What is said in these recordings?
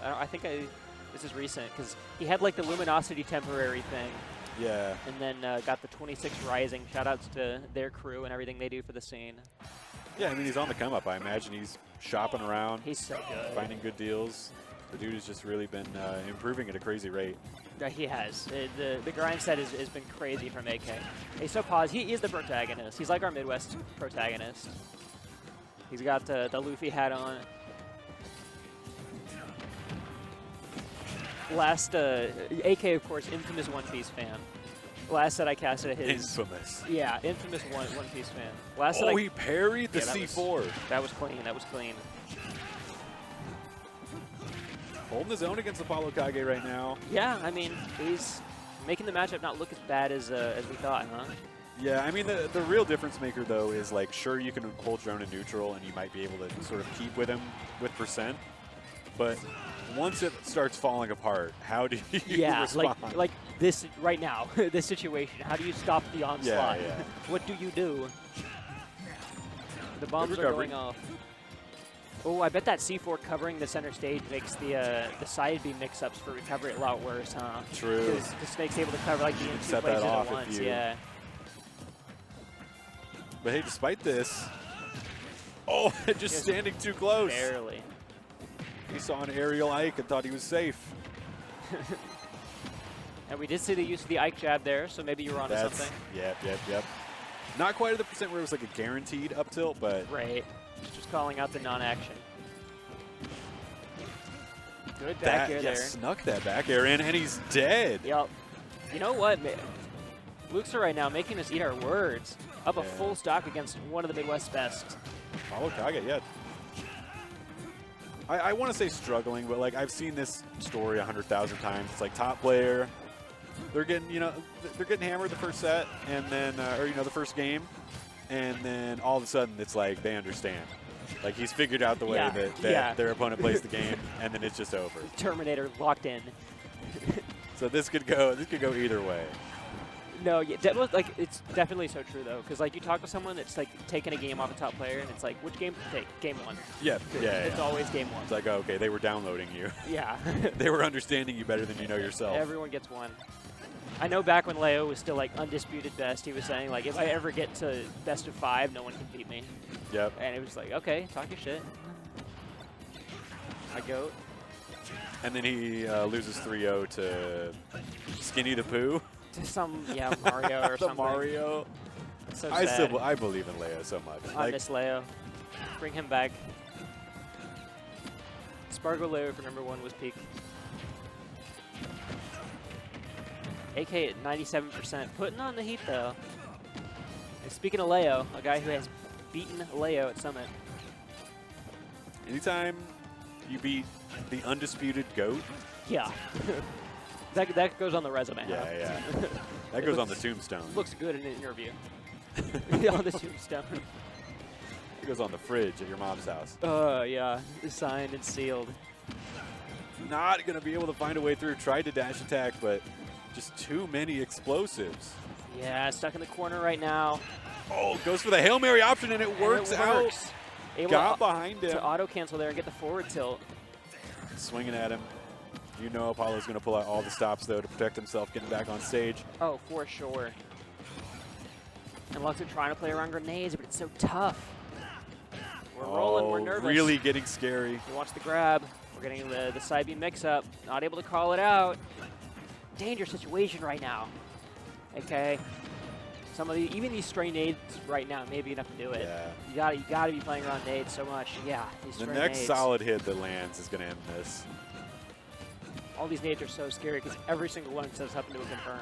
I think this is recent because he had like the luminosity temporary thing. Yeah. And then got the 26 Rising. Shoutouts to their crew and everything they do for the scene. Yeah, I mean, he's on the come up. I imagine he's shopping around. He's so good. Finding good deals. The dude has just really been improving at a crazy rate. Yeah, he has. The grind set has been crazy from AK. Hey, so pause. He is the protagonist. He's like our Midwest protagonist. He's got the Luffy hat on. Last, AK, of course, infamous One Piece fan. Last set I casted at his... Infamous. Yeah, infamous One Piece fan. Last set he parried the C4. That was clean. That was clean. Holding his own against ApolloKage right now. Yeah, I mean, he's making the matchup not look as bad as we thought, huh? Yeah, I mean, the real difference maker, though, is, like, sure, you can hold your own in neutral, and you might be able to sort of keep with him with percent, but once it starts falling apart, how do you respond? like this right now, this situation. How do you stop the onslaught? Yeah. What do you do? The bombs are going off. Oh, I bet that C4 covering the center stage makes the side B mix-ups for recovery a lot worse, huh? True. Because the Snake's able to cover like the two set places that off at once. if you- Yeah. But hey, despite this, just standing too close. Barely. He saw an aerial Ike and thought he was safe. And we did see the use of the Ike jab there, so maybe you were onto something. Yep. Not quite at the percent where it was like a guaranteed up tilt, but Right. Just calling out the non-action. Good back air there. Snuck that back air in, and he's dead. Yep. You know what? Luxa right now making us eat our words. Up a full stock against one of the Midwest best. ApolloKage, yeah. I want to say struggling, but like I've seen this story 100,000 times. It's like top player, they're getting they're getting hammered the first set, and then the first game, and then all of a sudden it's like they understand. Like he's figured out the way that their opponent plays the game, and then it's just over. Terminator locked in. So this could go either way. No, yeah, it's definitely so true though, because like you talk to someone that's like taking a game off a top player, and it's like, which game to take? Game one. Yeah. It's always game one. It's like, oh, okay, they were downloading you. Yeah. They were understanding you better than you know yourself. Everyone gets one. I know back when Leo was still like undisputed best, he was saying like, if I ever get to best of 5, no one can beat me. Yep. And it was like, okay, talk your shit. I go. And then he loses 3-0 to Skinny the Pooh. To some, Mario or something. Mario. So sad. I believe in Leo so much. I miss Leo. Bring him back. Spargo Leo for #1 was peak. AK at 97%. Putting on the heat though. And speaking of Leo, a guy who has beaten Leo at Summit. Anytime you beat the undisputed GOAT. Yeah. That goes on the resume. Yeah. That goes on the tombstone. Looks good in an interview. On the tombstone. It goes on the fridge at your mom's house. Yeah. Signed and sealed. Not going to be able to find a way through. Tried to dash attack, but just too many explosives. Yeah, stuck in the corner right now. Oh, goes for the Hail Mary option, and it works out. Able Got behind him. To auto-cancel there and get the forward tilt. Swinging at him. You know Apollo's going to pull out all the stops, though, to protect himself getting back on stage. Oh, for sure. And Luxa trying to play around grenades, but it's so tough. We're rolling, we're nervous. Really getting scary. He wants the grab. We're getting the side B mix-up. Not able to call it out. Dangerous situation right now. Okay. Even these stray nades right now may be enough to do it. Yeah. You gotta be playing around nades so much. Yeah, these The stray next nades. solid hit that lands is going to end this. All these nades are so scary because every single one sets up into a confirm.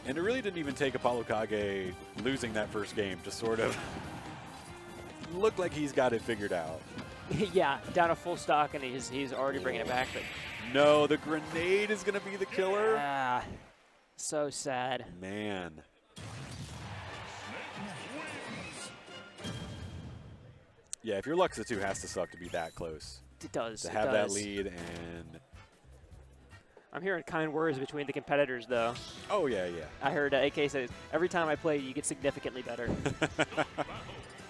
And it really didn't even take ApolloKage losing that first game to sort of look like he's got it figured out. Yeah, down a full stock, and he's already bringing it back. But no, the grenade is going to be the killer. Yeah, so sad. Man. Yeah, if your Luxa 2 has to suck to be that close. It does. To have that lead and... I'm hearing kind words between the competitors, though. Oh, yeah. I heard AK says, every time I play, you get significantly better.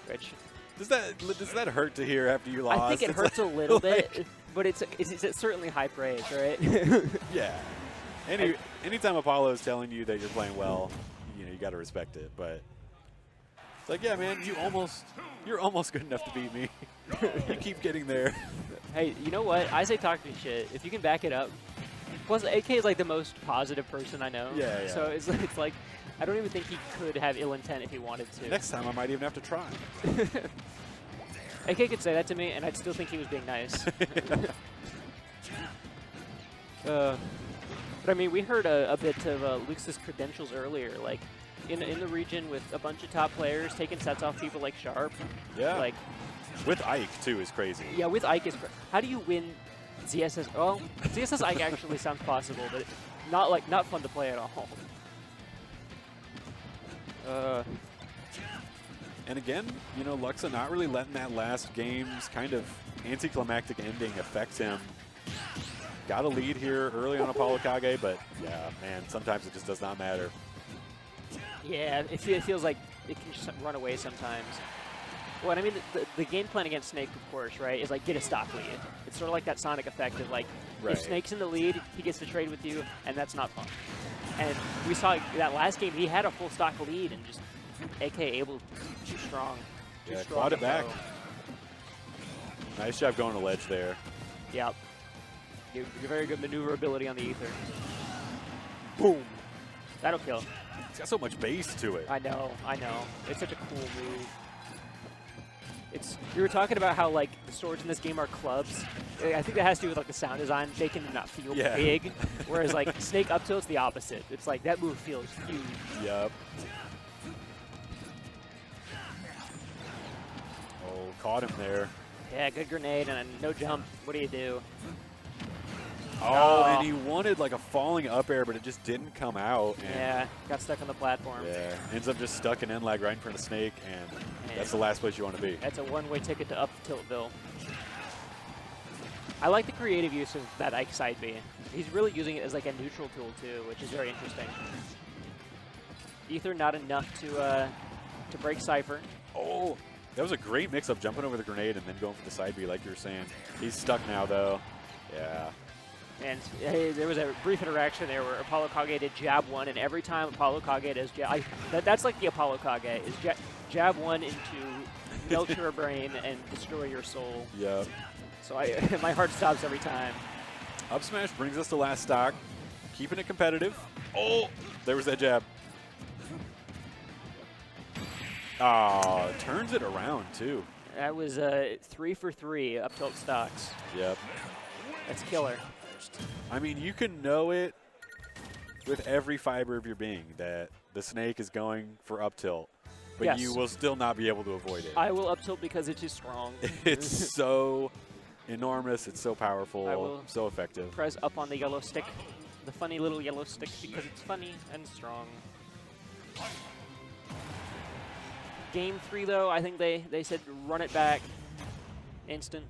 Which... Does that hurt to hear after you lost? I think it hurts a little bit. but it's certainly high praise, right? Yeah. Anytime Apollo is telling you that you're playing well, you know, you got to respect it. But it's like, yeah, man, you're almost good enough to beat me. You keep getting there. Hey, you know what? I say talk to shit. If you can back it up. Plus, AK is like the most positive person I know. Yeah, yeah. So it's like, I don't even think he could have ill intent if he wanted to. Next time I might even have to try. AK could say that to me, and I'd still think he was being nice. But I mean, we heard a bit of Luxa's credentials earlier, like in the region with a bunch of top players taking sets off people like Sharp. Yeah. Like with Ike too is crazy. Yeah, with Ike is. How do you win ZSS? Well, ZSS Ike actually sounds possible, but not fun to play at all. And again, you know, Luxa not really letting that last game's kind of anticlimactic ending affect him. Got a lead here early on ApolloKage, but yeah, man, sometimes it just does not matter. Yeah, it feels like it can just run away sometimes. Well, I mean, the game plan against Snake, of course, right, is like get a stock lead. It's sort of like that Sonic effect of like, if Snake's in the lead, he gets to trade with you, and that's not fun. And we saw that last game, he had a full stock lead and just AK able too strong. Yeah, clawed it back. Nice job going to ledge there. Yep. You're very good maneuverability on the ether. Boom. That'll kill. It's got so much base to it. I know. It's such a cool move. You were talking about how like the swords in this game are clubs. I think that has to do with like the sound design. They can not feel big, whereas like Snake up tilt's the opposite. It's like that move feels huge. Yep. Oh, caught him there. Yeah, good grenade and no jump. What do you do? Oh, and he wanted like a falling up air, but it just didn't come out. And yeah, got stuck on the platform. Yeah, ends up just stuck in end lag right in front of Snake, and that's the last place you want to be. That's a one-way ticket to up Tiltville. I like the creative use of that Ike side B. He's really using it as like a neutral tool too, which is very interesting. Ether not enough to break Cypher. Oh, that was a great mix-up, jumping over the grenade and then going for the side B like you were saying. He's stuck now though. Yeah. And there was a brief interaction there where ApolloKage did jab one, and every time ApolloKage does jab, that's like the ApolloKage, is jab one into melt your brain and destroy your soul. Yep. So my heart stops every time. Up smash brings us to last stock, keeping it competitive. Oh, there was that jab. Oh, turns it around too. That was 3 for 3 up tilt stocks. Yep. That's killer. I mean, you can know it with every fiber of your being that the Snake is going for up tilt, but you will still not be able to avoid it. I will up tilt because it's too strong. It's so enormous. It's so powerful. So effective. Press up on the yellow stick, the funny little yellow stick, because it's funny and strong. Game 3, though, I think they said run it back. Instant.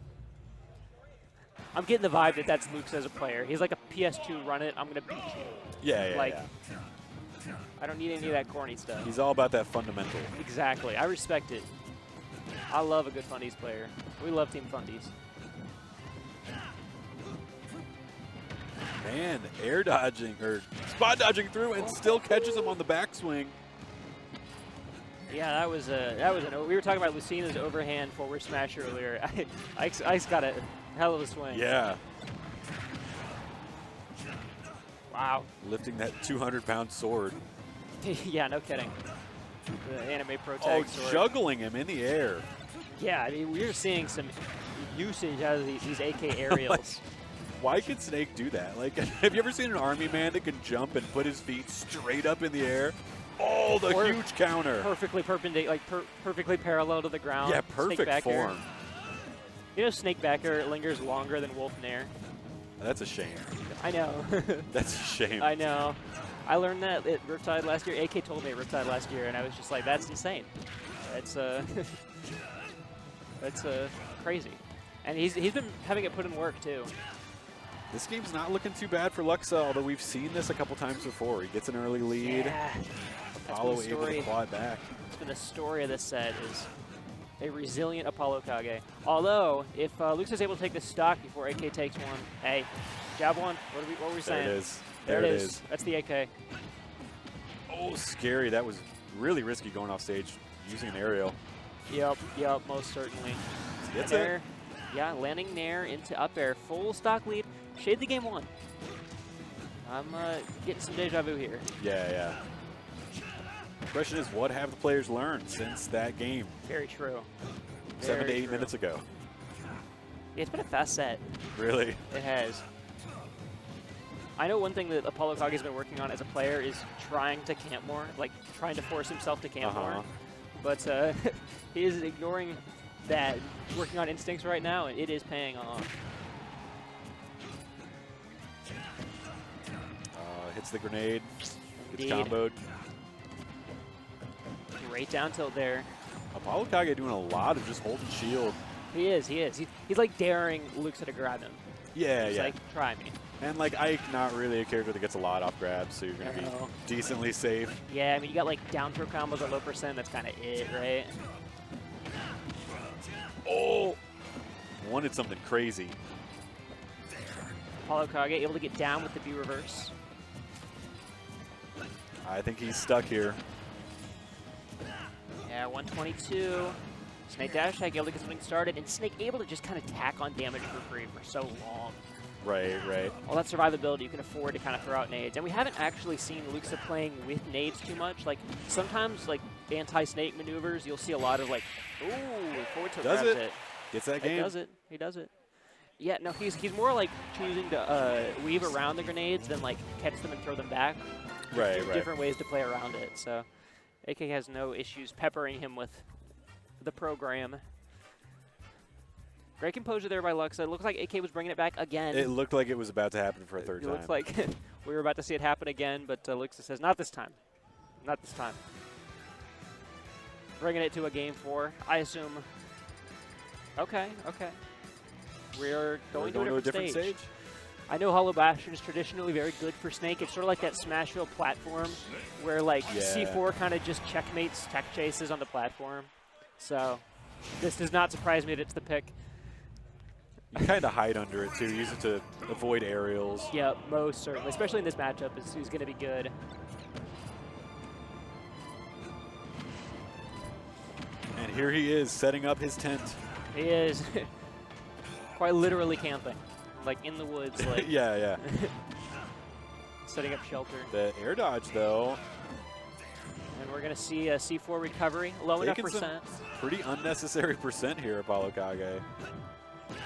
I'm getting the vibe that that's Luxa as a player. He's like a PS2 run it, I'm going to beat you. Yeah, like, I don't need any of that corny stuff. He's all about that fundamental. Exactly. I respect it. I love a good Fundies player. We love Team Fundies. Man, air dodging, or spot dodging through and still catches him on the backswing. Yeah, that was we were talking about Lucina's overhand forward smash earlier. Ike's got a hell of a swing. Yeah. Wow. Lifting that 200-pound sword. Yeah, no kidding. The anime pro tag sword. Juggling him in the air. Yeah, I mean, we're seeing some usage out of these AK aerials. Like, why could Snake do that? Like, have you ever seen an army man that can jump and put his feet straight up in the air? Oh, the huge counter. Perfectly perpendicular, like perfectly parallel to the ground. Yeah, perfect form. You know, Snake back air lingers longer than Wolf Nair. That's a shame. I know. That's a shame. I know. I learned that at Riptide last year. AK told me at Riptide last year, and I was just like, that's insane. That's that's crazy. And he's been having it put in work too. This game's not looking too bad for Luxa, although we've seen this a couple times before. He gets an early lead. Yeah. Apollo able to claw it back. It's been the story of this set is A resilient ApolloKage. Although, if Luxa is able to take this stock before AK takes one, hey, jab one. What were we saying? There it is. There it is. That's the AK. Oh, scary. That was really risky going off stage using an aerial. Yep, most certainly. Gets Nair, it. yeah, landing Nair into up air. Full stock lead. Shade the game one. I'm getting some deja vu here. Yeah. The question is, what have the players learned since that game? Very true. 7 to Very 8 true. minutes ago. Yeah, it's been a fast set. Really? It has. I know one thing that ApolloKage has been working on as a player is trying to camp more, like trying to force himself to camp more. But he is ignoring that, working on instincts right now, and it is paying off. Hits the grenade. Gets Indeed. comboed. Great down tilt there. ApolloKage doing a lot of just holding shield. He is. He's like daring Luxa to grab him. Yeah, He's yeah. like, try me. And like Ike, not really a character that gets a lot off grabs, so you're going to be No. decently safe. Yeah, I mean, you got like down throw combos at low percent. That's kind of it, right? Oh! Wanted something crazy. ApolloKage able to get down with the B reverse. I think he's stuck here. Yeah, 122. Snake dash attack able to get something started, and Snake able to just kind of tack on damage for free for so long. Right. All that survivability you can afford to kind of throw out nades. And we haven't actually seen Luxa playing with nades too much. Like, sometimes, like, anti-snake maneuvers, you'll see a lot of, like, ooh, forward tilt grabs it. Gets that game. He does it. Yeah, no, he's more like choosing to weave around the grenades than, like, catch them and throw them back. Right. Different ways to play around it. So, AK has no issues peppering him with the program. Great composure there by Luxa. It looks like AK was bringing it back again. It looked like it was about to happen for a third It time. looks like we were about to see it happen again, but Luxa says, not this time. Not this time. Bringing it to a game 4, I assume. Okay. We're going to a different stage. I know Hollow Bastion is traditionally very good for Snake. It's sort of like that Smashville platform where, like, C4 kind of just checkmates tech chases on the platform. So this does not surprise me that it's the pick. You kind of hide under it, too. Use it to avoid aerials. Yep, most certainly. Especially in this matchup, is going to be good. And here he is, setting up his tent. He is quite literally camping. Like, in the woods. Like yeah. setting up shelter. The air dodge, though. And we're going to see a C4 recovery. Low enough percent. Pretty unnecessary percent here, ApolloKage.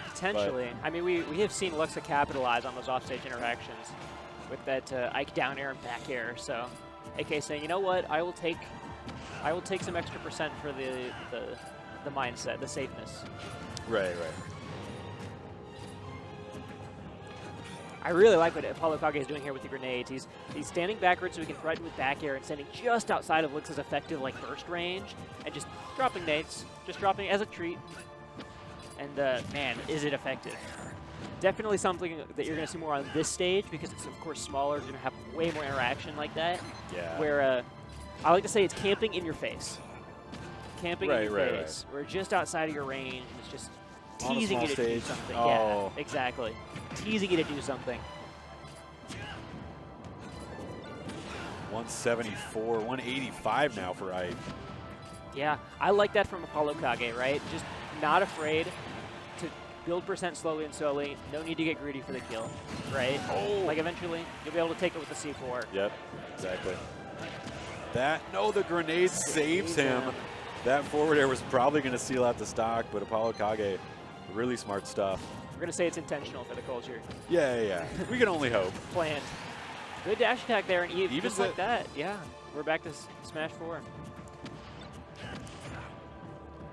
Potentially. I mean, we have seen Luxa capitalize on those offstage interactions with that Ike down air and back air. So AK saying, you know what, I will take some extra percent for the mindset, the safeness. Right. I really like what ApolloKage is doing here with the grenades. He's standing backwards so he can threaten with back air and standing just outside of Luxa's effective like burst range and just dropping nades, just dropping as a treat. And man, is it effective. Definitely something that you're going to see more on this stage because it's, of course, smaller. You're going to have way more interaction like that. Yeah. Where I like to say it's camping in your face. Camping in your face. Right. We're just outside of your range. And it's just On a teasing you small to do stage. something. Oh. Yeah, exactly. Teasing you to do something. 174, 185 now for Ike. Yeah, I like that from ApolloKage, right? Just not afraid to build percent slowly and slowly. No need to get greedy for the kill, right? Oh. Like eventually, you'll be able to take it with the C4. Yep, exactly. The grenade saves him. That forward air was probably going to seal out the stock, but ApolloKage, really smart stuff. We're going to say it's intentional for the culture. Yeah. We can only hope. Planned. Good dash attack there, and even just the- like that, yeah. We're back to Smash 4.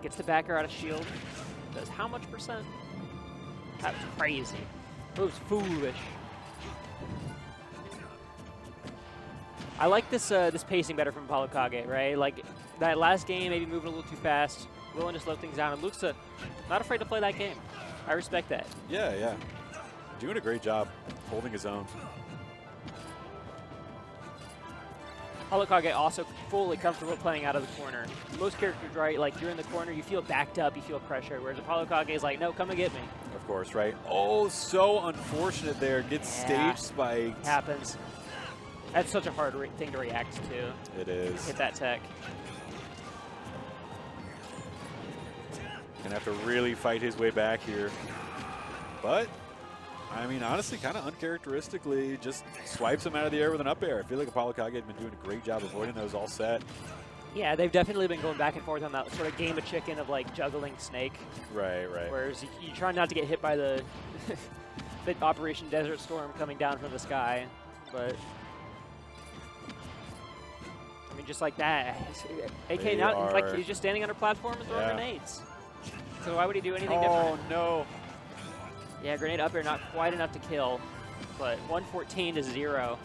Gets the backer out of shield. Does how much percent? That was crazy. It was foolish. I like this this pacing better from ApolloKage, right? Like that last game, maybe moving a little too fast, willing to slow things down. And Luxa, not afraid to play that game. I respect that. Yeah. Doing a great job holding his own. ApolloKage also fully comfortable playing out of the corner. Most characters, right, like you're in the corner, you feel backed up, you feel pressure, whereas ApolloKage is like, no, come and get me. Of course, right? Oh, so unfortunate there. Gets Yeah. stage spiked. Happens. That's such a hard thing to react to. It is. Hit that tech. Gonna have to really fight his way back here. But, I mean, honestly, kind of uncharacteristically, just swipes him out of the air with an up air. I feel like ApolloKage had been doing a great job avoiding those all set. Yeah, they've definitely been going back and forth on that sort of game of chicken of like juggling Snake. Right, right. Whereas you try not to get hit by the, the Operation Desert Storm coming down from the sky. But, I mean, just like that. AK now, like he's just standing on a platform and throwing grenades. So why would he do anything different? Oh, no. Yeah, grenade up air not quite enough to kill, but 114 to 0.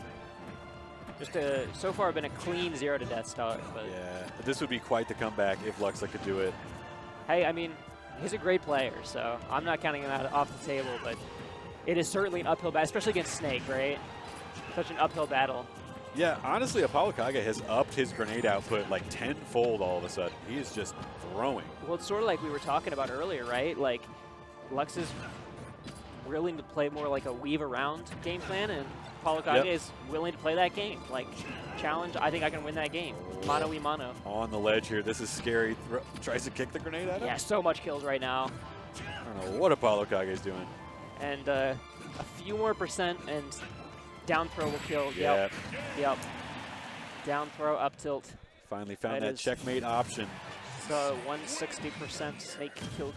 Just so far been a clean 0 to death start. But Yeah, this would be quite the comeback if Luxa could do it. hey, I mean, he's a great player, so I'm not counting him out off the table, but it is certainly an uphill battle, especially against Snake, right? Such an uphill battle. Yeah, honestly, ApolloKage has upped his grenade output like tenfold all of a sudden. He is just throwing. Well, it's sort of like we were talking about earlier, right? Like, Lux is willing to play more like a weave around game plan, and ApolloKage is willing to play that game. Like, challenge, I think I can win that game. Mono we mono. On the ledge here, this is scary. Tries to kick the grenade at him? Yeah, so much kills right now. I don't know what ApolloKage is doing. And a few more percent, and down throw will kill. Yep. Down throw, up tilt. Finally found That that is- checkmate option. So 160% Snake kill